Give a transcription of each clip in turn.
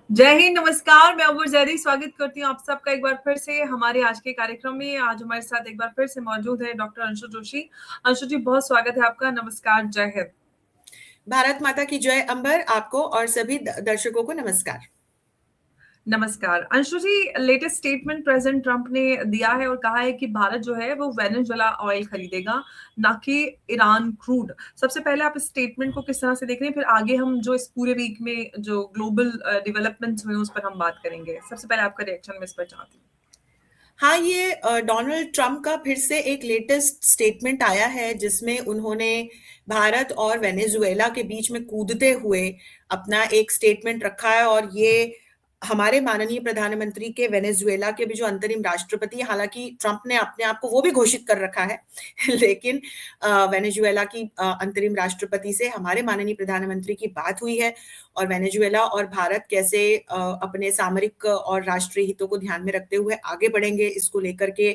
जय हिंद, नमस्कार। मैं अबूर जैदी स्वागत करती हूँ आप सबका एक बार फिर से हमारे आज के कार्यक्रम में। आज हमारे साथ एक बार फिर से मौजूद है डॉक्टर अंशु जोशी। अंशु जी, बहुत स्वागत है आपका। नमस्कार, जय हिंद। भारत माता की जय। अंबर, आपको और सभी दर्शकों को नमस्कार। नमस्कार अंशु जी, लेटेस्ट स्टेटमेंट प्रेसिडेंट ट्रंप ने दिया है और कहा है कि भारत जो है वो वेनेजुएला ऑयल खरीदेगा, ना कि ईरान क्रूड। सबसे पहले आप इस स्टेटमेंट को किस तरह से देख रहे हैं, फिर आगे हम जो इस पूरे वीक में जो ग्लोबल डेवलपमेंट्स हुए उस पर हम बात करेंगे। सबसे पहले आपका रिएक्शन मैं इस पर चाहती हूँ। हाँ, ये डोनाल्ड ट्रंप का फिर से एक लेटेस्ट स्टेटमेंट आया है जिसमें उन्होंने भारत और वेनेजुएला के बीच में कूदते हुए अपना एक स्टेटमेंट रखा है। और ये हमारे माननीय प्रधानमंत्री के वेनेजुएला के भी जो अंतरिम राष्ट्रपति हैं, हालांकि ट्रंप ने अपने आप को वो भी घोषित कर रखा है लेकिन वेनेजुएला की अंतरिम राष्ट्रपति से हमारे माननीय प्रधानमंत्री की बात हुई है। और वेनेजुएला और भारत कैसे अपने सामरिक और राष्ट्रीय हितों को ध्यान में रखते हुए आगे बढ़ेंगे, इसको लेकर के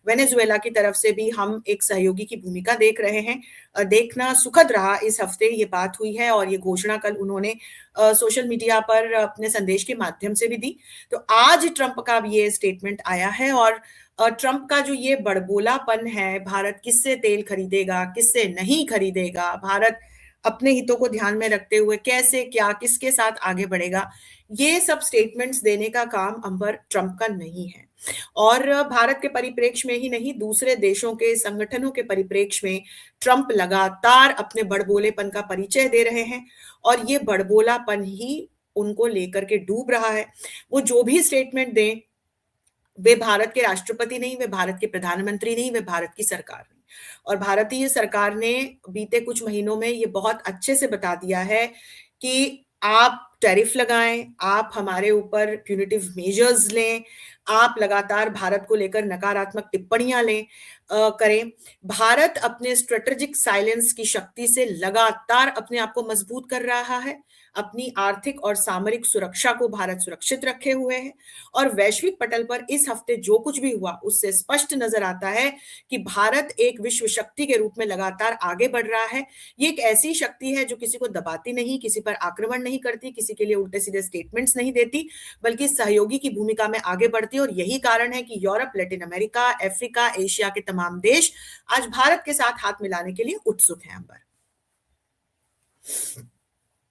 वेनेजुएला की तरफ से भी हम एक सहयोगी की भूमिका देख रहे हैं। देखना सुखद रहा, इस हफ्ते ये बात हुई है और ये घोषणा कल उन्होंने सोशल मीडिया पर अपने संदेश के माध्यम से भी दी। तो आज ट्रंप का भी ये स्टेटमेंट आया है और ट्रंप का जो ये बड़बोलापन है, भारत किससे तेल खरीदेगा, किससे नहीं खरीदेगा, भारत अपने हितों को ध्यान में रखते हुए कैसे क्या किसके साथ आगे बढ़ेगा, ये सब स्टेटमेंट्स देने का काम अंबर ट्रंप का नहीं है। और भारत के परिप्रेक्ष्य में ही नहीं, दूसरे देशों के संगठनों के परिप्रेक्ष्य में ट्रंप लगातार अपने बड़बोलेपन का परिचय दे रहे हैं और ये बड़बोलापन ही उनको लेकर के डूब रहा है। वो जो भी स्टेटमेंट दें, वे भारत के राष्ट्रपति नहीं, वे भारत के प्रधानमंत्री नहीं, वे भारत की सरकार नहीं। और भारतीय सरकार ने बीते कुछ महीनों में ये बहुत अच्छे से बता दिया है कि आप टैरिफ लगाएं, आप हमारे ऊपर प्यूनिटिव मेजर्स लें, आप लगातार भारत को लेकर नकारात्मक टिप्पणियां करें। भारत अपने स्ट्रेटेजिक साइलेंस की शक्ति से लगातार अपने आप को मजबूत कर रहा है, अपनी आर्थिक और सामरिक सुरक्षा को भारत सुरक्षित रखे हुए है। और वैश्विक पटल पर इस हफ्ते जो कुछ भी हुआ उससे स्पष्ट नजर आता है कि भारत एक विश्व शक्ति के रूप में लगातार आगे बढ़ रहा है। ये एक ऐसी शक्ति है जो किसी को दबाती नहीं, किसी पर आक्रमण नहीं करती, किसी के लिए उल्टे सीधे स्टेटमेंट्स नहीं देती, बल्कि सहयोगी की भूमिका में आगे बढ़ती है। और यही कारण है कि Europe, Latin America, Africa, Asia के तमाम देश आज भारत के साथ हाथ मिलाने के लिए उत्सुक हैं। अंबर,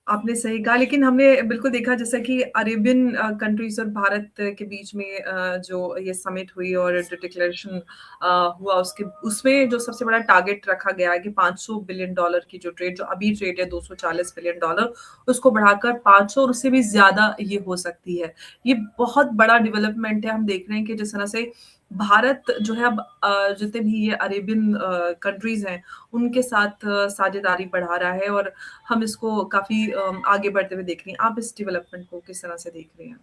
आपने सही कहा, लेकिन हमने बिल्कुल देखा जैसा कि अरेबियन कंट्रीज और भारत के बीच में जो ये समिट हुई और जो डिक्लेरेशन हुआ उसके उसमें जो सबसे बड़ा टारगेट रखा गया है कि $500 बिलियन की जो ट्रेड, जो अभी ट्रेड है $240 बिलियन, उसको बढ़ाकर 500 और उससे भी ज्यादा ये हो सकती है। ये बहुत बड़ा डेवलपमेंट है। हम देख रहे हैं कि जिस तरह से भारत जो है अब जितने भी ये अरेबियन कंट्रीज हैं उनके साथ साझेदारी बढ़ा रहा है और हम इसको काफी आगे बढ़ते हुए देख रहे हैं। आप इस डेवलपमेंट को किस तरह से देख रहे हैं?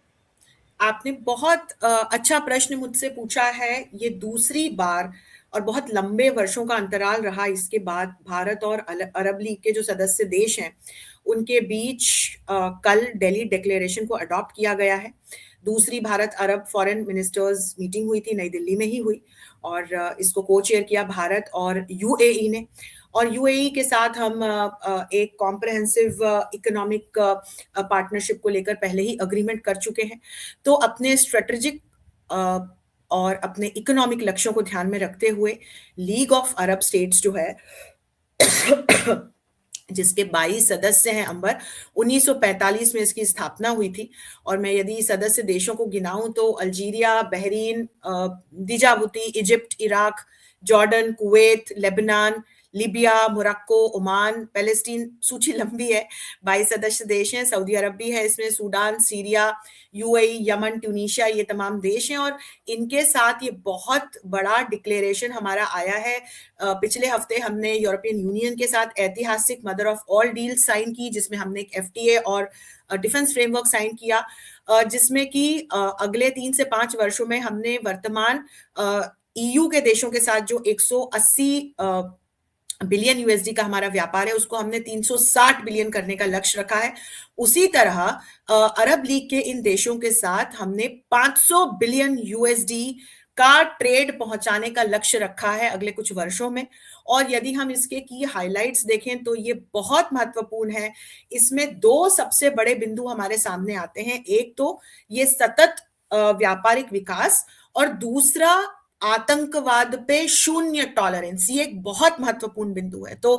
आपने बहुत अच्छा प्रश्न मुझसे पूछा है। ये दूसरी बार और बहुत लंबे वर्षों का अंतराल रहा, इसके बाद भारत और अरब लीग के जो सदस्य देश हैं उनके बीच कल दिल्ली डिक्लेरेशन को अडॉप्ट किया गया है। दूसरी भारत अरब फॉरेन मिनिस्टर्स मीटिंग हुई थी, नई दिल्ली में ही हुई, और इसको को चेयर किया भारत और यूएई ने। और यूएई के साथ हम एक कॉम्प्रहेंसिव इकोनॉमिक पार्टनरशिप को लेकर पहले ही अग्रीमेंट कर चुके हैं। तो अपने स्ट्रेटेजिक और अपने इकोनॉमिक लक्ष्यों को ध्यान में रखते हुए लीग ऑफ अरब स्टेट्स जो है जिसके 22 सदस्य हैं अंबर, 1945 में इसकी स्थापना हुई थी। और मैं यदि सदस्य देशों को गिनाऊं तो Algeria, Bahrain, Djibouti, Egypt, Iraq, Jordan, Kuwait, Lebanon, Libya, Morocco, Oman, Palestine, सूची लंबी है। 22 सदस्य देश हैं, सऊदी अरब भी है इसमें, Sudan, Syria, UAE, Yemen, Tunisia, ये तमाम देश हैं। और इनके साथ ये बहुत बड़ा डिक्लेरेशन हमारा आया है। पिछले हफ्ते हमने यूरोपियन यूनियन के साथ ऐतिहासिक mother of all deal sign की, जिसमें हमने एक एफटीए और डिफेंस फ्रेमवर्क साइन किया, जिसमें कि अगले 3 से 5 वर्षों में हमने वर्तमान ईयू के देशों के साथ जो 180 बिलियन यूएसडी का हमारा व्यापार है उसको हमने 360 बिलियन करने का लक्ष्य रखा है। उसी तरह अरब लीग के इन देशों के साथ हमने 500 बिलियन यूएसडी का ट्रेड पहुंचाने का लक्ष्य रखा है अगले कुछ वर्षों में। और यदि हम इसके की हाइलाइट्स देखें तो ये बहुत महत्वपूर्ण है। इसमें दो सबसे बड़े बिंदु हमारे सामने आते हैं, एक तो ये सतत व्यापारिक विकास, और दूसरा आतंकवाद पे शून्य टॉलरेंस। ये एक बहुत महत्वपूर्ण बिंदु है। तो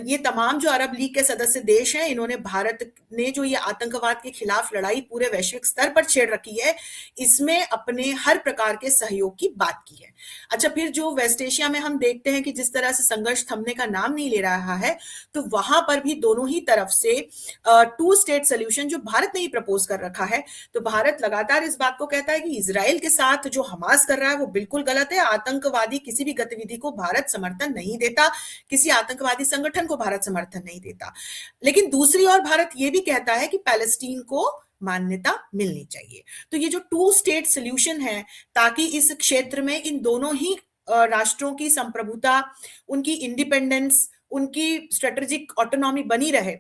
ये तमाम जो अरब लीग के सदस्य देश हैं, इन्होंने भारत ने जो ये आतंकवाद के खिलाफ लड़ाई पूरे वैश्विक स्तर पर छेड़ रखी है, इसमें अपने हर प्रकार के सहयोग की बात की है। अच्छा, फिर जो वेस्ट एशिया में हम देखते हैं कि जिस तरह से संघर्ष थमने का नाम नहीं ले रहा है, तो वहां पर भी दोनों ही तरफ से टू स्टेट सोल्यूशन जो भारत ने ही प्रपोज कर रखा है, तो भारत लगातार इस बात को कहता है कि इजराइल के साथ जो हमास कर रहा है वो बिल्कुल गलत है। आतंकवादी किसी भी गतिविधि को भारत समर्थन नहीं देता, किसी आतंकवादी संगठन को भारत समर्थन नहीं देता। लेकिन दूसरी ओर भारत ये भी कहता है कि पैलेस्टीन को मान्यता मिलनी चाहिए। तो ये जो टू स्टेट सोल्यूशन है, ताकि इस क्षेत्र में इन दोनों ही राष्ट्रों की संप्रभुता, उनकी इंडिपेंडेंस, उनकी स्ट्रेटेजिक ऑटोनॉमी बनी रहे,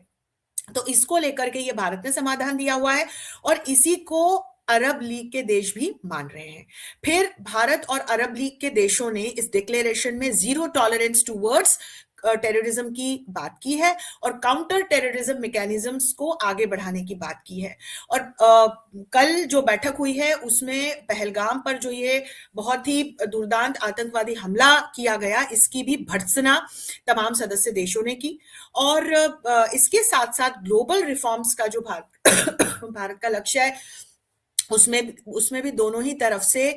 तो इसको लेकर के ये भारत ने समाधान दिया हुआ है, और इसी को अरब लीग के देश भी मान रहे हैं। फिर भारत और अरब लीग के देशों ने इस डिक्लेरेशन में जीरो टॉलरेंस टूवर्ड्स टेररिज्म की बात की है, और काउंटर टेररिज्म मैकेनिज्म्स को आगे बढ़ाने की बात की है। और कल जो बैठक हुई है उसमें पहलगाम पर जो ये बहुत ही दुर्दांत आतंकवादी हमला किया गया, इसकी भी भर्त्सना तमाम सदस्य देशों ने की। और इसके साथ साथ ग्लोबल रिफॉर्म्स का जो भारत का लक्ष्य है, उसमें भी दोनों ही तरफ से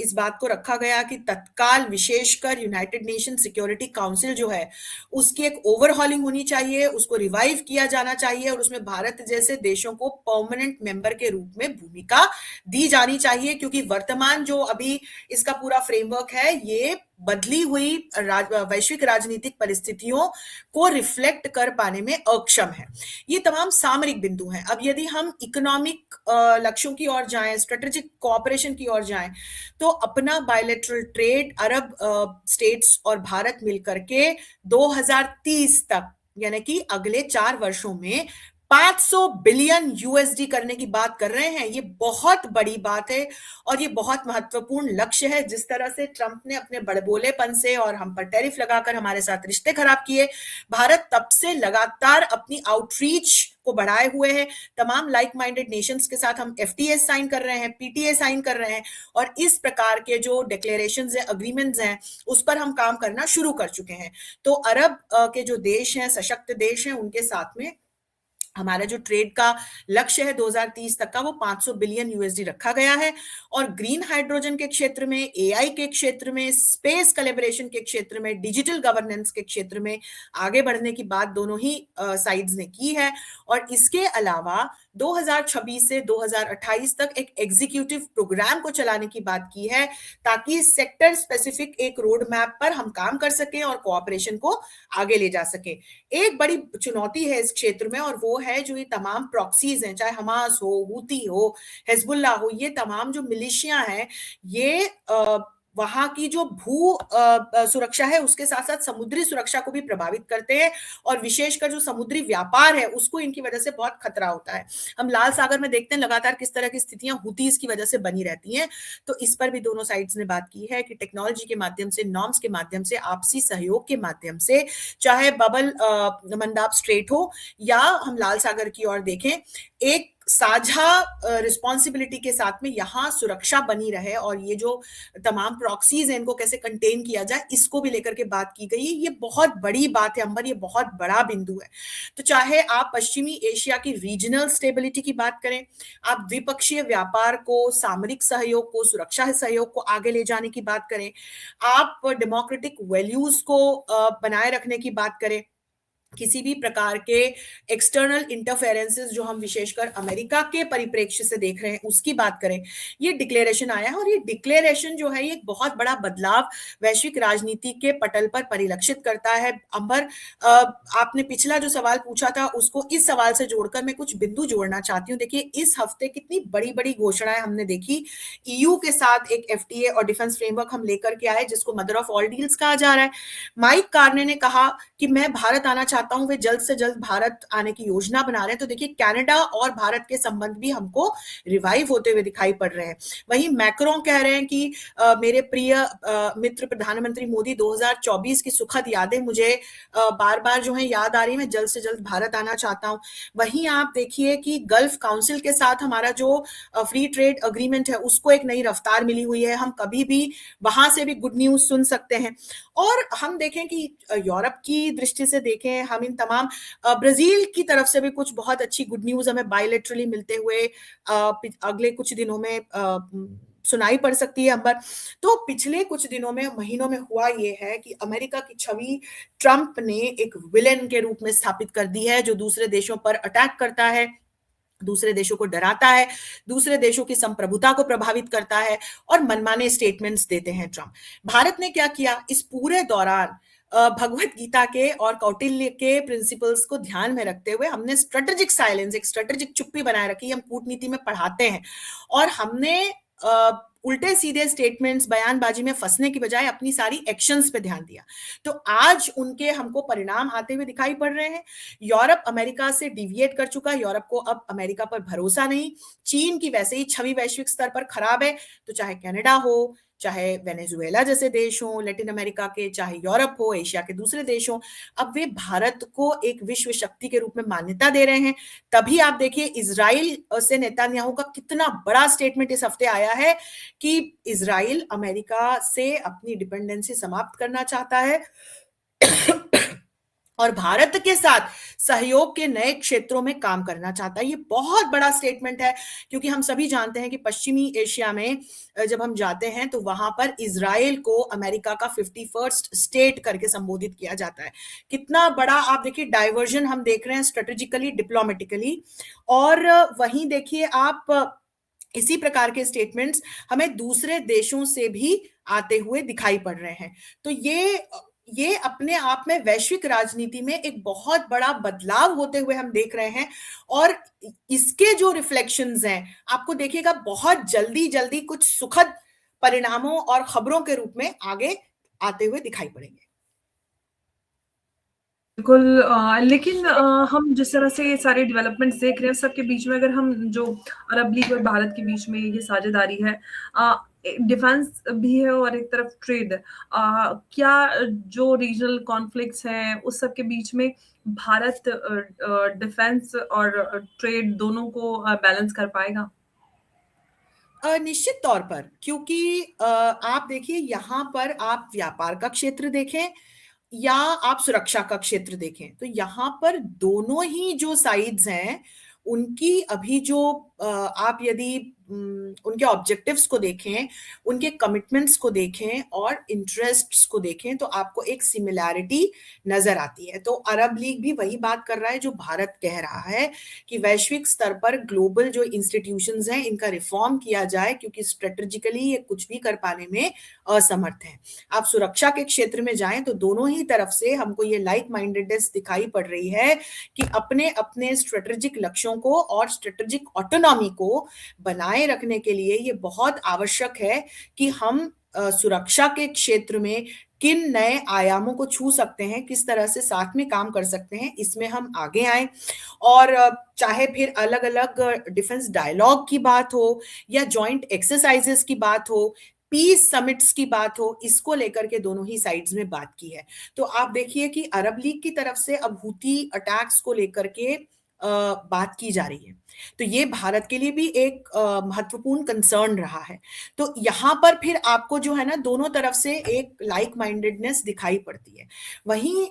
इस बात को रखा गया कि तत्काल, विशेषकर यूनाइटेड नेशन सिक्योरिटी काउंसिल जो है, उसकी एक ओवरहॉलिंग होनी चाहिए, उसको रिवाइव किया जाना चाहिए, और उसमें भारत जैसे देशों को परमानेंट मेंबर के रूप में भूमिका दी जानी चाहिए, क्योंकि वर्तमान जो अभी इसका पूरा फ्रेमवर्क है, ये बदली हुई वैश्विक राजनीतिक परिस्थितियों को रिफ्लेक्ट कर पाने में अक्षम है। ये तमाम सामरिक बिंदु हैं। अब यदि हम इकोनॉमिक लक्ष्यों की ओर जाएं, स्ट्रेटेजिक कोऑपरेशन की ओर जाएं, तो अपना बायलैटरल ट्रेड अरब स्टेट्स और भारत मिलकर के 2030 तक, यानी कि अगले 4 वर्षों में 500 बिलियन यूएसडी करने की बात कर रहे हैं। ये बहुत बड़ी बात है और ये बहुत महत्वपूर्ण लक्ष्य है। जिस तरह से ट्रंप ने अपने बड़बोलेपन से और हम पर टैरिफ लगाकर हमारे साथ रिश्ते खराब किए, भारत तब से लगातार अपनी आउटरीच को बढ़ाए हुए है। तमाम लाइक माइंडेड नेशंस के साथ हम एफटीए साइन कर रहे हैं, पीटीए साइन कर रहे हैं, और इस प्रकार के जो डिक्लेरेशंस हैं, अग्रीमेंट्स हैं, उस पर हम काम करना शुरू कर चुके हैं। तो अरब के जो देश हैं, सशक्त देश हैं, उनके साथ में हमारा जो ट्रेड का लक्ष्य है 2030 तक का, वो 500 बिलियन यूएसडी रखा गया है। और ग्रीन हाइड्रोजन के क्षेत्र में, एआई के क्षेत्र में, स्पेस कोलैबोरेशन के क्षेत्र में, डिजिटल गवर्नेंस के क्षेत्र में आगे बढ़ने की बात दोनों ही साइड्स ने की है। और इसके अलावा 2026 से 2028 तक एक एग्जीक्यूटिव प्रोग्राम को चलाने की बात की है, ताकि सेक्टर स्पेसिफिक एक रोड मैप पर हम काम कर सकें और कोऑपरेशन को आगे ले जा सके। एक बड़ी चुनौती है इस क्षेत्र में, और वो है जो ये तमाम प्रॉक्सीज हैं, चाहे हमास हो, हूती हो, हिजबुल्लाह हो, ये तमाम जो मिलिशिया हैं, ये वहां की जो भू सुरक्षा है उसके साथ साथ समुद्री सुरक्षा को भी प्रभावित करते हैं, और विशेषकर जो समुद्री व्यापार है उसको इनकी वजह से बहुत खतरा होता है। हम लाल सागर में देखते हैं लगातार किस तरह की स्थितियां हूतीज की वजह से बनी रहती हैं। तो इस पर भी दोनों साइड्स ने बात की है कि टेक्नोलॉजी के माध्यम से, नॉर्म्स के माध्यम से, आपसी सहयोग के माध्यम से, चाहे बबल मंदाब स्ट्रेट हो या हम लाल सागर की ओर देखें, एक साझा रिस्पॉन्सिबिलिटी के साथ में यहाँ सुरक्षा बनी रहे, और ये जो तमाम प्रॉक्सीज हैं इनको कैसे कंटेन किया जाए, इसको भी लेकर के बात की गई है। ये बहुत बड़ी बात है अंबर, ये बहुत बड़ा बिंदु है। तो चाहे आप पश्चिमी एशिया की रीजनल स्टेबिलिटी की बात करें, आप द्विपक्षीय व्यापार को, सामरिक सहयोग को, सुरक्षा सहयोग को आगे ले जाने की बात करें, आप डेमोक्रेटिक वैल्यूज को बनाए रखने की बात करें, किसी भी प्रकार के एक्सटर्नल इंटरफेरेंसेस जो हम विशेषकर अमेरिका के परिप्रेक्ष्य से देख रहे हैं उसकी बात करें, ये डिक्लेरेशन आया है। और ये डिक्लेरेशन जो है ये एक बहुत बड़ा बदलाव वैश्विक राजनीति के पटल पर परिलक्षित करता है। अंबर, आपने पिछला जो सवाल पूछा था उसको इस सवाल से जोड़कर मैं कुछ बिंदु जोड़ना चाहती हूँ। देखिए, इस हफ्ते कितनी बड़ी बड़ी घोषणाएं हमने देखी। ईयू के साथ एक एफटीए और डिफेंस फ्रेमवर्क हम लेकर के आए, जिसको मदर ऑफ ऑल डील्स कहा जा रहा है। माइक कार्ने ने कहा कि मैं भारत आना चाहता चाहता हूं वे जल्द से जल्द भारत आने की योजना बना रहे हैं। तो देखिए कनाडा और भारत के संबंध भी हमको रिवाइव होते हुए दिखाई पड़ रहे हैं। वहीं मैक्रों कह रहे हैं कि मेरे प्रिय मित्र प्रधानमंत्री मोदी 2024 की सुखद यादें मुझे बार बार जो है याद आ रही है, मैं जल्द से जल्द भारत आना चाहता हूं। वहीं आप देखिए कि गल्फ काउंसिल के साथ हमारा जो फ्री ट्रेड अग्रीमेंट है उसको एक नई रफ्तार मिली हुई है, हम कभी भी वहां से भी गुड न्यूज सुन सकते हैं। और हम देखें कि यूरोप की दृष्टि से देखें, हम इन तमाम ब्राजील की तरफ से भी कुछ बहुत अच्छी गुड न्यूज हमें बायलैटरली मिलते हुए अगले कुछ दिनों में सुनाई पड़ सकती है अंबर। तो पिछले कुछ दिनों में महीनों में हुआ ये है कि अमेरिका की छवि ट्रंप ने एक विलेन के रूप में स्थापित कर दी है, जो दूसरे देशों पर अटैक करता है, दूसरे देशों को डराता है, दूसरे देशों की संप्रभुता को प्रभावित करता है और मनमाने स्टेटमेंट्स देते हैं ट्रंप। भारत ने क्या किया इस पूरे दौरान, भगवत गीता के और कौटिल्य के प्रिंसिपल्स को ध्यान में रखते हुए हमने स्ट्रेटेजिक साइलेंस, एक स्ट्रेटेजिक चुप्पी बनाए रखी। हम कूटनीति में पढ़ाते हैं और हमने उल्टे सीधे स्टेटमेंट्स, बयानबाजी में फंसने की बजाय अपनी सारी एक्शंस पे ध्यान दिया। तो आज उनके हमको परिणाम आते हुए दिखाई पड़ रहे हैं। यूरोप अमेरिका से डिविएट कर चुका है, यूरोप को अब अमेरिका पर भरोसा नहीं। चीन की वैसे ही छवि वैश्विक स्तर पर खराब है, तो चाहे कनाडा हो, चाहे वेनेजुएला जैसे देश हो लैटिन अमेरिका के, चाहे यूरोप हो, एशिया के दूसरे देश हो, अब वे भारत को एक विश्व शक्ति के रूप में मान्यता दे रहे हैं। तभी आप देखिए इजराइल से नेतन्याहू का कितना बड़ा स्टेटमेंट इस हफ्ते आया है कि इजराइल अमेरिका से अपनी डिपेंडेंसी समाप्त करना चाहता है और भारत के साथ सहयोग के नए क्षेत्रों में काम करना चाहता है। ये बहुत बड़ा स्टेटमेंट है, क्योंकि हम सभी जानते हैं कि पश्चिमी एशिया में जब हम जाते हैं तो वहां पर इजराइल को अमेरिका का 51st स्टेट करके संबोधित किया जाता है। कितना बड़ा आप देखिए डाइवर्जन हम देख रहे हैं स्ट्रेटेजिकली, डिप्लोमेटिकली। और वहीं देखिए आप इसी प्रकार के स्टेटमेंट्स हमें दूसरे देशों से भी आते हुए दिखाई पड़ रहे हैं। तो ये अपने आप में वैश्विक राजनीति में एक बहुत बड़ा बदलाव होते हुए हम देख रहे हैं। और इसके जो रिफ्लेक्शंस हैं आपको देखिएगा बहुत जल्दी जल्दी कुछ सुखद परिणामों और खबरों के रूप में आगे आते हुए दिखाई पड़ेंगे। बिल्कुल। लेकिन हम जिस तरह से सारे डेवलपमेंट्स देख रहे हैं सबके बीच में, अगर हम जो अरब लीग और भारत के बीच में ये साझेदारी है, डिफेंस भी है और एक तरफ ट्रेड, क्या जो रीजनल कॉन्फ्लिक्ट्स हैं उस सब के बीच में भारत डिफेंस और ट्रेड दोनों को बैलेंस कर पाएगा? निश्चित तौर पर, क्योंकि आप देखिए यहाँ पर आप व्यापार का क्षेत्र देखें या आप सुरक्षा का क्षेत्र देखें, तो यहाँ पर दोनों ही जो साइड्स हैं उनकी अभी जो आप यदि उनके ऑब्जेक्टिव्स को देखें, उनके कमिटमेंट्स को देखें और इंटरेस्ट्स को देखें, तो आपको एक सिमिलैरिटी नजर आती है। तो अरब लीग भी वही बात कर रहा है जो भारत कह रहा है कि वैश्विक स्तर पर ग्लोबल जो इंस्टीट्यूशंस हैं इनका रिफॉर्म किया जाए, क्योंकि स्ट्रेटेजिकली ये कुछ भी कर पाने में असमर्थ है। आप सुरक्षा के क्षेत्र में जाएं तो दोनों ही तरफ से हमको ये लाइक माइंडेडनेस दिखाई पड़ रही है कि अपने अपने स्ट्रेटेजिक लक्ष्यों को और स्ट्रेटेजिक ऑटोनॉमी को बनाए रखने के लिए ये बहुत आवश्यक है कि हम सुरक्षा के क्षेत्र में किन नए आयामों को छू सकते हैं, किस तरह से साथ में काम कर सकते हैं, इसमें हम आगे आए। और चाहे फिर अलग अलग डिफेंस डायलॉग की बात हो या जॉइंट एक्सरसाइजेस की बात हो, पीस समिट्स की बात हो, इसको लेकर के दोनों ही साइड्स में बात की है। तो आप देखिए कि अरब लीग की तरफ से अब हूती अटैक्स को लेकर के बात की जा रही है, तो ये भारत के लिए भी एक महत्वपूर्ण कंसर्न रहा है। तो यहाँ पर फिर आपको जो है ना दोनों तरफ से एक लाइक माइंडेडनेस दिखाई पड़ती है। वहीं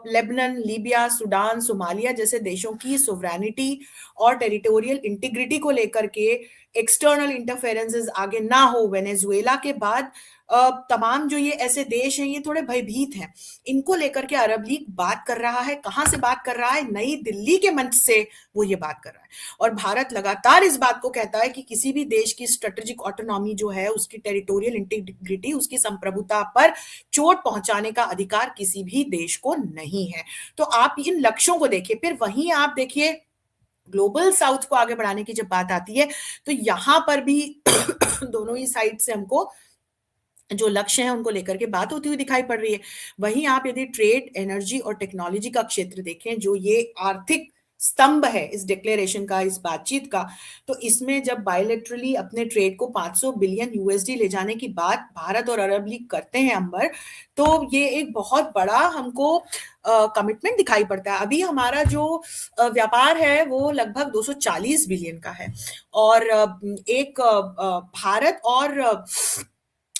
लेबनान, लीबिया, सूडान, सोमालिया जैसे देशों की सोवरेनिटी और टेरिटोरियल इंटीग्रिटी को लेकर के एक्सटर्नल इंटरफेरेंसेस आगे ना हो, वेनेजुएला के बाद तमाम जो ये ऐसे देश हैं ये थोड़े भयभीत हैं, इनको लेकर के अरब लीग बात कर रहा है। कहां से बात कर रहा है? नई दिल्ली के मंच से वो ये बात कर रहा है। और भारत लगातार इस बात को कहता है कि किसी भी देश की स्ट्रेटेजिक ऑटोनॉमी जो है, उसकी टेरिटोरियल इंटीग्रिटी, उसकी संप्रभुता पर चोट पहुंचाने का अधिकार किसी भी देश को नहीं है। तो आप इन लक्ष्यों को देखिए। फिर वहीं आप देखिए ग्लोबल साउथ को आगे बढ़ाने की जब बात आती है तो यहां पर भी दोनों ही साइड से हमको जो लक्ष्य हैं उनको लेकर के बात होती हुई दिखाई पड़ रही है। वहीं आप यदि ट्रेड, एनर्जी और टेक्नोलॉजी का क्षेत्र देखें, जो ये आर्थिक स्तंभ है इस डिक्लेरेशन का, इस बातचीत का, तो इसमें जब बायलैटरली अपने ट्रेड को 500 बिलियन यूएसडी ले जाने की बात भारत और अरब लीग करते हैं अंबर, तो ये एक बहुत बड़ा हमको कमिटमेंट दिखाई पड़ता है। अभी हमारा जो व्यापार है वो लगभग 240 बिलियन का है, और एक भारत और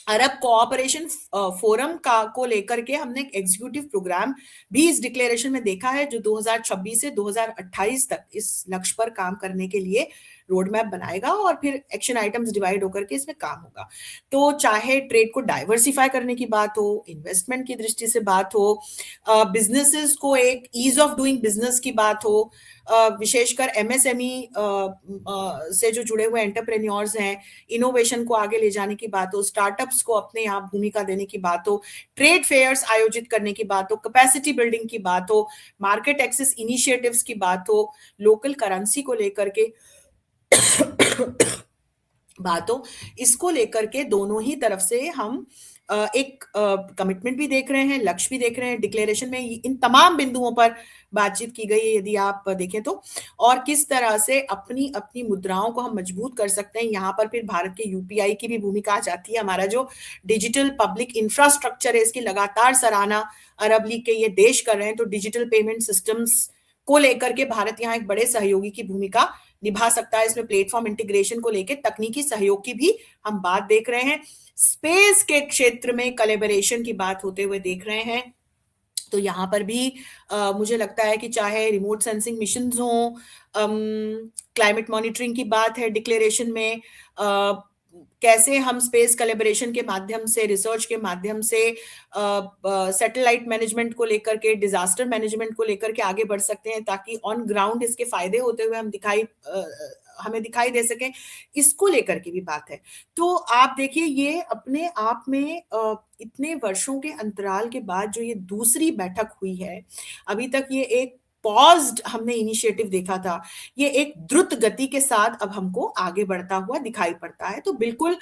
अरब कोऑपरेशन फोरम का को लेकर के हमने एक एग्जीक्यूटिव प्रोग्राम भी इस डिक्लेरेशन में देखा है, जो 2026 से 2028 तक इस लक्ष्य पर काम करने के लिए रोड मैप बनाएगा, और फिर एक्शन आइटम्स डिवाइड होकर के इसमें काम होगा। तो चाहे ट्रेड को डाइवर्सिफाई करने की बात हो, इन्वेस्टमेंट की दृष्टि से बात हो, बिजनेसेस को एक ईज ऑफ डूइंग बिजनेस की बात हो, विशेषकर एमएसएमई से जो जुड़े हुए एंटरप्रेन्योर्स हैं, इनोवेशन को आगे ले जाने की बात हो, स्टार्टअप्स को अपने यहाँ भूमिका देने की बात हो, ट्रेड फेयर्स आयोजित करने की बात हो, कैपेसिटी बिल्डिंग की बात हो, मार्केट एक्सेस इनिशिएटिव्स की बात हो, लोकल करेंसी को लेकर के बातों, इसको लेकर के दोनों ही तरफ से हम एक कमिटमेंट भी देख रहे हैं, लक्ष्य भी देख रहे हैं। डिक्लेरेशन में इन तमाम बिंदुओं पर बातचीत की गई है यदि आप देखें तो, और किस तरह से अपनी अपनी मुद्राओं को हम मजबूत कर सकते हैं। यहाँ पर फिर भारत के यूपीआई की भी भूमिका आ जाती है। हमारा जो डिजिटल पब्लिक इंफ्रास्ट्रक्चर है, इसकी लगातार सराहना अरब लीग के ये देश कर रहे हैं, तो डिजिटल पेमेंट सिस्टम्स को लेकर के भारत यहाँ एक बड़े सहयोगी की भूमिका निभा सकता है। इसमें प्लेटफॉर्म इंटीग्रेशन को लेकर तकनीकी सहयोग की भी हम बात देख रहे हैं। स्पेस के क्षेत्र में कोलैबोरेशन की बात होते हुए देख रहे हैं। तो यहाँ पर भी मुझे लगता है कि चाहे रिमोट सेंसिंग मिशन हो, क्लाइमेट मॉनिटरिंग की बात है डिक्लेरेशन में, कैसे हम स्पेस कोलैबोरेशन के माध्यम से, रिसर्च के माध्यम से, सैटेलाइट मैनेजमेंट को लेकर के, डिजास्टर मैनेजमेंट को लेकर के आगे बढ़ सकते हैं, ताकि ऑन ग्राउंड इसके फायदे होते हुए हमें दिखाई दे सके, इसको लेकर के भी बात है। तो आप देखिए, ये अपने आप में इतने वर्षों के अंतराल के बाद जो ये दूसरी बैठक हुई है, अभी तक ये एक पॉज्ड हमने इनिशिएटिव देखा था, ये एक द्रुत गति के साथ अब हमको आगे बढ़ता हुआ दिखाई पड़ता है। तो बिल्कुल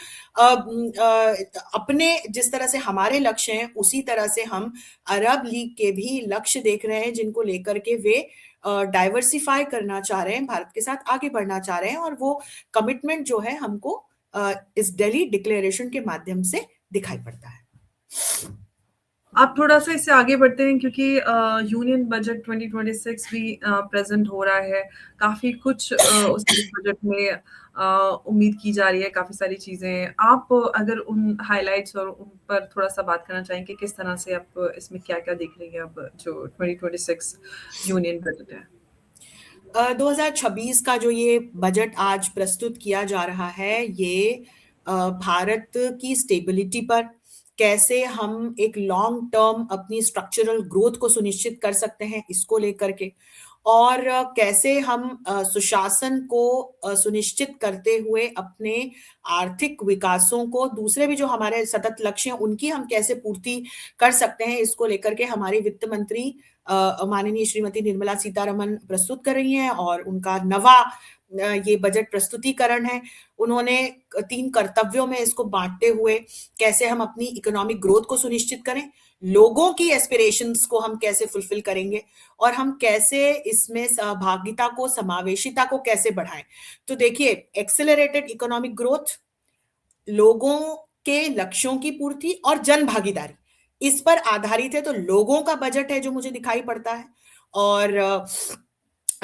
अपने जिस तरह से हमारे लक्ष्य हैं, उसी तरह से हम अरब लीग के भी लक्ष्य देख रहे हैं, जिनको लेकर के वे डाइवर्सिफाई करना चाह रहे हैं, भारत के साथ आगे बढ़ना चाह रहे हैं, और वो कमिटमेंट जो है हमको इस दिल्ली डिक्लेरेशन के माध्यम से दिखाई पड़ता है। आप थोड़ा सा इससे आगे बढ़ते हैं, क्योंकि यूनियन बजट 2026 भी प्रेजेंट हो रहा है। काफी कुछ उस बजट में उम्मीद की जा रही है, काफी सारी चीजें। आप अगर उन हाइलाइट्स और उन पर थोड़ा सा बात करना चाहेंगे, किस तरह से आप इसमें क्या क्या देख रही हैं अब जो 2026 यूनियन बजट है? 2026 का जो ये बजट आज प्रस्तुत किया जा रहा है, ये भारत की स्टेबिलिटी पर, कैसे हम एक लॉन्ग टर्म अपनी स्ट्रक्चरल ग्रोथ को सुनिश्चित कर सकते हैं, इसको लेकर के, और कैसे हम सुशासन को सुनिश्चित करते हुए अपने आर्थिक विकासों को, दूसरे भी जो हमारे सतत लक्ष्य हैं, उनकी हम कैसे पूर्ति कर सकते हैं, इसको लेकर के हमारी वित्त मंत्री माननीय श्रीमती निर्मला सीतारमन प्रस्तुत कर रही हैं, और उनका नवा ये बजट प्रस्तुतिकरण है। उन्होंने 3 कर्तव्यों में इसको बांटते हुए, कैसे हम अपनी इकोनॉमिक ग्रोथ को सुनिश्चित करें, लोगों की एस्पिरेशंस को हम कैसे फुलफिल करेंगे, और हम कैसे इसमें सहभागिता को, समावेशिता को कैसे बढ़ाएं। तो देखिए, एक्सेलरेटेड इकोनॉमिक ग्रोथ, लोगों के लक्ष्यों की पूर्ति और जन भागीदारी, इस पर आधारित है। तो लोगों का बजट है जो मुझे दिखाई पड़ता है, और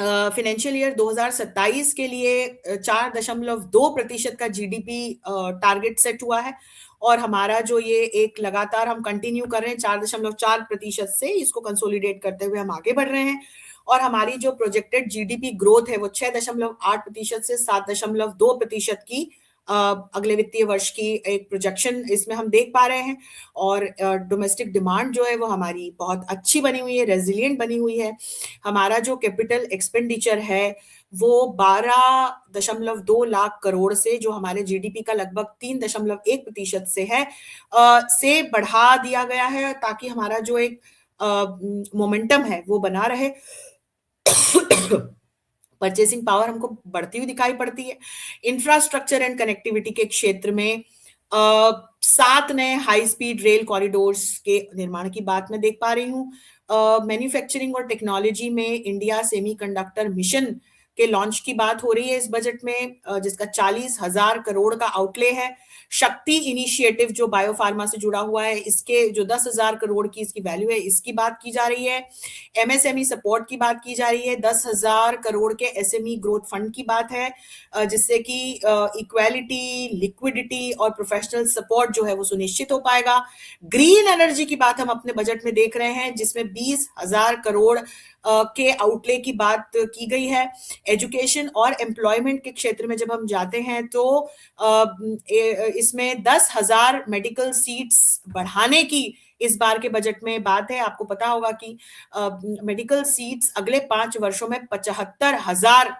फाइनेंशियल ईयर 2027 के लिए 4.2% का जीडीपी टारगेट सेट हुआ है, और हमारा जो ये एक लगातार हम कंटिन्यू कर रहे हैं 4.4% से, इसको कंसोलिडेट करते हुए हम आगे बढ़ रहे हैं। और हमारी जो प्रोजेक्टेड जीडीपी ग्रोथ है वो 6.8% से 7.2% की अगले वित्तीय वर्ष की एक प्रोजेक्शन इसमें हम देख पा रहे हैं। और डोमेस्टिक डिमांड जो है वो हमारी बहुत अच्छी बनी हुई है, रेजिलिएंट बनी हुई है। हमारा जो कैपिटल एक्सपेंडिचर है वो 12.2 लाख करोड़ से, जो हमारे जीडीपी का लगभग 3.1% से है, से बढ़ा दिया गया है, ताकि हमारा जो एक मोमेंटम है वो बना रहे। परचेसिंग पावर हमको बढ़ती हुई दिखाई पड़ती है। इंफ्रास्ट्रक्चर एंड कनेक्टिविटी के क्षेत्र में 7 नए हाई स्पीड रेल कॉरिडोर्स के निर्माण की बात मैं देख पा रही हूँ। मैन्युफैक्चरिंग और टेक्नोलॉजी में इंडिया सेमीकंडक्टर मिशन के लॉन्च की बात हो रही है इस बजट में, जिसका 40,000 करोड़ का आउटले है। शक्ति इनिशिएटिव जो बायोफार्मा से जुड़ा हुआ है, इसके जो 10,000 करोड़ की इसकी वैल्यू है, इसकी बात की जा रही है। एमएसएमई सपोर्ट की बात की जा रही है, 10,000 करोड़ के एसएमई ग्रोथ फंड की बात है, जिससे कि इक्वालिटी, लिक्विडिटी और प्रोफेशनल सपोर्ट जो है वो सुनिश्चित हो पाएगा। ग्रीन एनर्जी की बात हम अपने बजट में देख रहे हैं, जिसमें 20,000 करोड़ के आउटले की बात की गई है। एजुकेशन और एम्प्लॉयमेंट के क्षेत्र में जब हम जाते हैं तो इसमें 10,000 मेडिकल सीट्स बढ़ाने की इस बार के बजट में बात है। आपको पता होगा कि मेडिकल सीट्स अगले 5 वर्षों में 75,000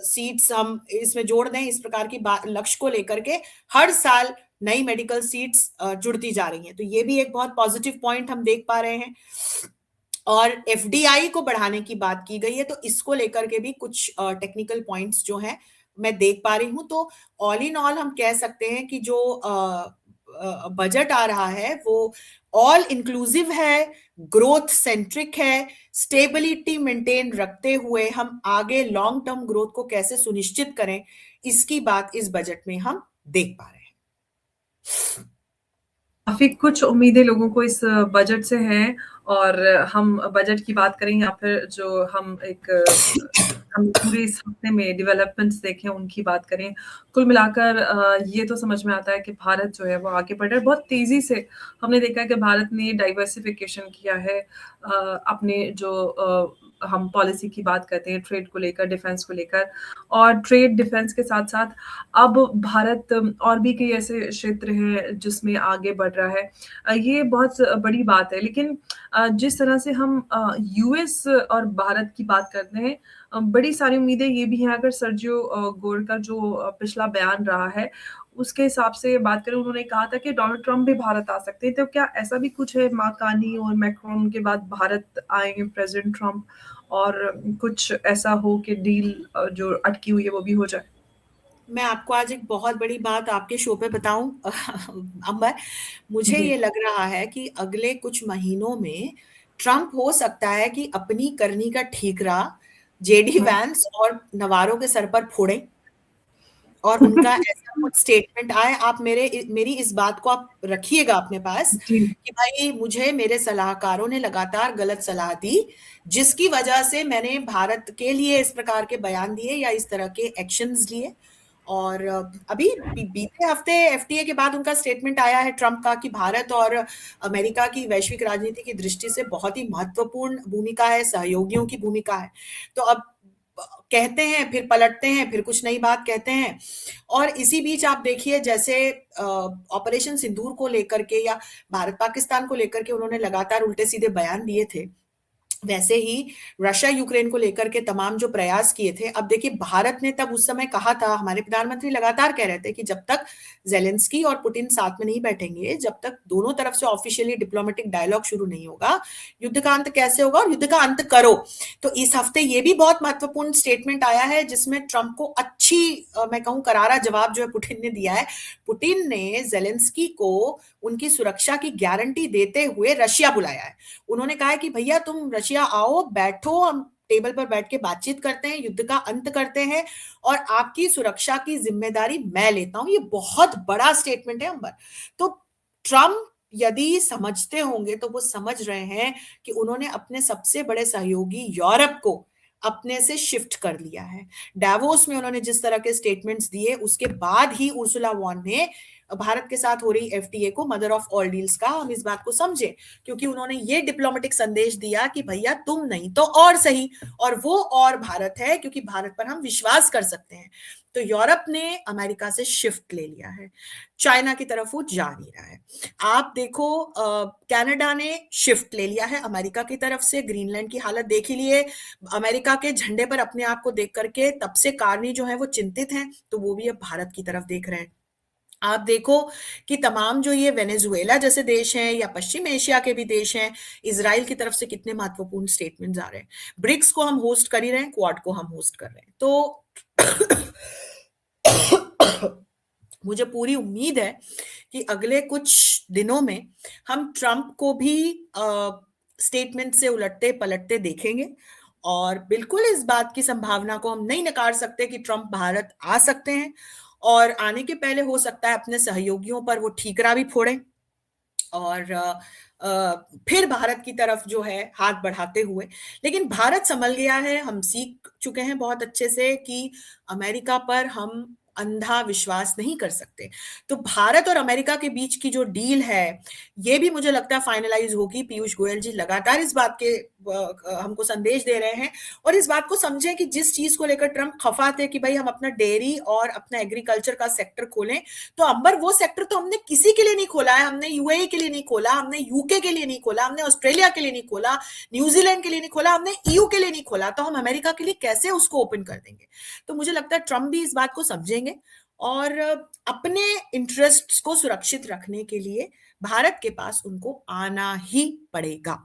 सीट्स हम इसमें जोड़ दें, इस प्रकार की लक्ष्य को लेकर के हर साल नई मेडिकल सीट्स जुड़ती जा रही हैं। तो ये भी एक बहुत पॉजिटिव पॉइंट हम देख पा रहे हैं। और एफडीआई को बढ़ाने की बात की गई है, तो इसको लेकर के भी कुछ टेक्निकल पॉइंट्स जो हैं मैं देख पा रही हूं। तो ऑल इन ऑल हम कह सकते हैं कि जो बजट आ रहा है वो ऑल इंक्लूसिव है, ग्रोथ सेंट्रिक है, स्टेबिलिटी मेंटेन रखते हुए हम आगे लॉन्ग टर्म ग्रोथ को कैसे सुनिश्चित करें, इसकी बात इस बजट में हम देख पा रहे हैं। काफी कुछ उम्मीदें लोगों को इस बजट से हैं, और हम बजट की बात करें या फिर जो हम पूरे इस हफ्ते में डेवलपमेंट्स देखें उनकी बात करें, कुल मिलाकर ये तो समझ में आता है कि भारत जो है वो आगे बढ़ रहा है बहुत तेजी से। हमने देखा है कि भारत ने डाइवर्सिफिकेशन किया है, अपने जो हम पॉलिसी की बात करते हैं ट्रेड को लेकर, डिफेंस को लेकर, और ट्रेड डिफेंस के साथ साथ अब भारत और भी कई ऐसे क्षेत्र हैं जिसमें आगे बढ़ रहा है। ये बहुत बड़ी बात है। लेकिन जिस तरह से हम यूएस और भारत की बात करते हैं, बड़ी सारी उम्मीदें ये भी हैं। अगर सर्जियो गोर का जो पिछला बयान रहा है उसके हिसाब से बात करें, उन्होंने कहा था कि डोनाल्ड ट्रंप भी भारत आ सकते हैं। तो क्या ऐसा भी कुछ है, माकानी और मैक्रोन के बाद भारत आएंगे प्रेसिडेंट ट्रंप, और कुछ ऐसा हो कि डील जो अटकी हुई है वो भी हो जाए? मैं आपको आज एक बहुत बड़ी बात आपके शो पे बताऊं अंबर, मुझे जी। ये लग रहा है कि अगले कुछ महीनों में ट्रंप हो सकता है कि अपनी करनी का ठीकरा जेडी हाँ। वैंस और नवारो के सर पर फोड़े और उनका ऐसा कुछ स्टेटमेंट आए। आप मेरी इस बात को आप रखिएगा अपने पास जी। कि भाई मुझे मेरे सलाहकारों ने लगातार गलत सलाह दी, जिसकी वजह से मैंने भारत के लिए इस प्रकार के बयान दिए या इस तरह के एक्शंस लिए। और अभी बीते हफ्ते एफटीए के बाद उनका स्टेटमेंट आया है ट्रंप का कि भारत और अमेरिका की वैश्विक राजनीति की दृष्टि से बहुत ही महत्वपूर्ण भूमिका है, सहयोगियों की भूमिका है। तो अब कहते हैं फिर पलटते हैं, फिर कुछ नई बात कहते हैं। और इसी बीच आप देखिए जैसे ऑपरेशन सिंदूर को लेकर के या भारत पाकिस्तान को लेकर के उन्होंने लगातार उल्टे सीधे बयान दिए थे, वैसे ही रशिया यूक्रेन को लेकर के तमाम जो प्रयास किए थे। अब देखिए भारत ने तब उस समय कहा था, हमारे प्रधानमंत्री लगातार कह रहे थे कि जब तक जेलेंस्की और पुतिन साथ में नहीं बैठेंगे, जब तक दोनों तरफ से ऑफिशियली डिप्लोमेटिक डायलॉग शुरू नहीं होगा, युद्ध का अंत कैसे होगा, और युद्ध का अंत करो। तो इस हफ्ते ये भी बहुत महत्वपूर्ण स्टेटमेंट आया है जिसमें ट्रंप को अच्छी मैं कहूं करारा जवाब जो है पुतिन ने दिया है। पुतिन ने जेलेंस्की को उनकी सुरक्षा की गारंटी देते हुए रशिया बुलाया है। उन्होंने कहा है कि भैया तुम रशिया आओ, बैठो, हम टेबल पर बैठ के बातचीत करते हैं, युद्ध का अंत करते हैं, और आपकी सुरक्षा की जिम्मेदारी मैं लेता हूं। ये बहुत बड़ा स्टेटमेंट है अंबर। तो ट्रंप यदि समझते होंगे तो वो समझ रहे हैं कि उन्होंने अपने सबसे बड़े सहयोगी यूरोप को अपने से शिफ्ट कर लिया है। डावोस में उन्होंने जिस तरह के स्टेटमेंट्स दिए, उसके बाद ही उर्सुला वॉन ने भारत के साथ हो रही एफटीए को मदर ऑफ ऑल डील्स का, हम इस बात को समझे, क्योंकि उन्होंने ये डिप्लोमेटिक संदेश दिया कि भैया तुम नहीं तो और सही, और वो और भारत है, क्योंकि भारत पर हम विश्वास कर सकते हैं। तो यूरोप ने अमेरिका से शिफ्ट ले लिया है, चाइना की तरफ वो जा नहीं रहा है। आप देखो कनाडा ने शिफ्ट ले लिया है अमेरिका की तरफ से। ग्रीनलैंड की हालत देख ही लिए, अमेरिका के झंडे पर अपने आप को देख करके तब से कार्नी जो है वो चिंतित हैं, तो वो भी अब भारत की तरफ देख रहे हैं। आप देखो कि तमाम जो ये वेनेजुएला जैसे देश हैं या पश्चिम एशिया के भी देश हैं, इजराइल की तरफ से कितने महत्वपूर्ण स्टेटमेंट्स आ रहे हैं। ब्रिक्स को हम होस्ट कर ही रहे हैं, क्वाड को हम होस्ट कर रहे हैं। तो मुझे पूरी उम्मीद है कि अगले कुछ दिनों में हम ट्रंप को भी स्टेटमेंट से उलटते पलटते देखेंगे, और बिल्कुल इस बात की संभावना को हम नहीं नकार सकते कि ट्रंप भारत आ सकते हैं, और आने के पहले हो सकता है अपने सहयोगियों पर वो ठीकरा भी फोड़ें, और फिर भारत की तरफ जो है हाथ बढ़ाते हुए। लेकिन भारत संभल गया है, हम सीख चुके हैं बहुत अच्छे से कि अमेरिका पर हम अंधा विश्वास नहीं कर सकते। तो भारत और अमेरिका के बीच की जो डील है, ये भी मुझे लगता है फाइनलाइज होगी। पीयूष गोयल जी लगातार इस बात के हमको संदेश दे रहे हैं, और इस बात को समझें कि जिस चीज को लेकर ट्रंप खफा थे कि भाई हम अपना डेयरी और अपना एग्रीकल्चर का सेक्टर खोलें, तो अंबर वो सेक्टर तो हमने किसी के लिए नहीं खोला है। हमने यूएई के लिए नहीं खोला, हमने यूके के लिए नहीं खोला, हमने ऑस्ट्रेलिया के लिए नहीं खोला, न्यूजीलैंड के लिए नहीं खोला, हमने ईयू के लिए नहीं खोला, तो हम अमेरिका के लिए कैसे उसको ओपन कर देंगे? तो मुझे लगता है ट्रंप भी इस बात को समझेंगे, और अपने इंटरेस्ट्स को सुरक्षित रखने के लिए भारत के पास उनको आना ही पड़ेगा।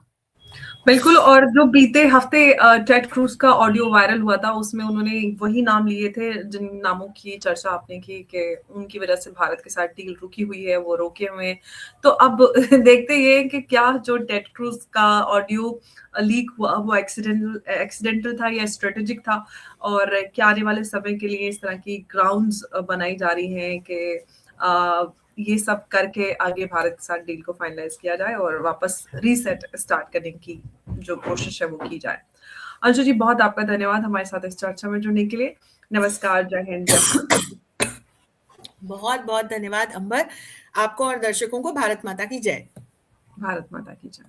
बिल्कुल। और जो बीते हफ्ते टेड क्रूज का ऑडियो वायरल हुआ था, उसमें उन्होंने वही नाम लिए थे जिन नामों की चर्चा आपने की कि उनकी वजह से भारत के साथ डील रुकी हुई है, वो रोके हुए हैं। तो अब देखते ये कि क्या जो टेड क्रूज का ऑडियो लीक हुआ वो एक्सीडेंटल था या स्ट्रेटेजिक था, और क्या आने वाले समय के लिए इस तरह की ग्राउंड्स बनाई जा रही हैं कि ये सब करके आगे भारत के साथ डील को फाइनलाइज किया जाए और वापस रीसेट स्टार्ट करने की जो कोशिश है वो की जाए। अंशु जी, बहुत आपका धन्यवाद हमारे साथ इस चर्चा में जुड़ने के लिए। नमस्कार, जय हिंद, जय भारत। बहुत बहुत धन्यवाद अंबर, आपको और दर्शकों को। भारत माता की जय। भारत माता की जय।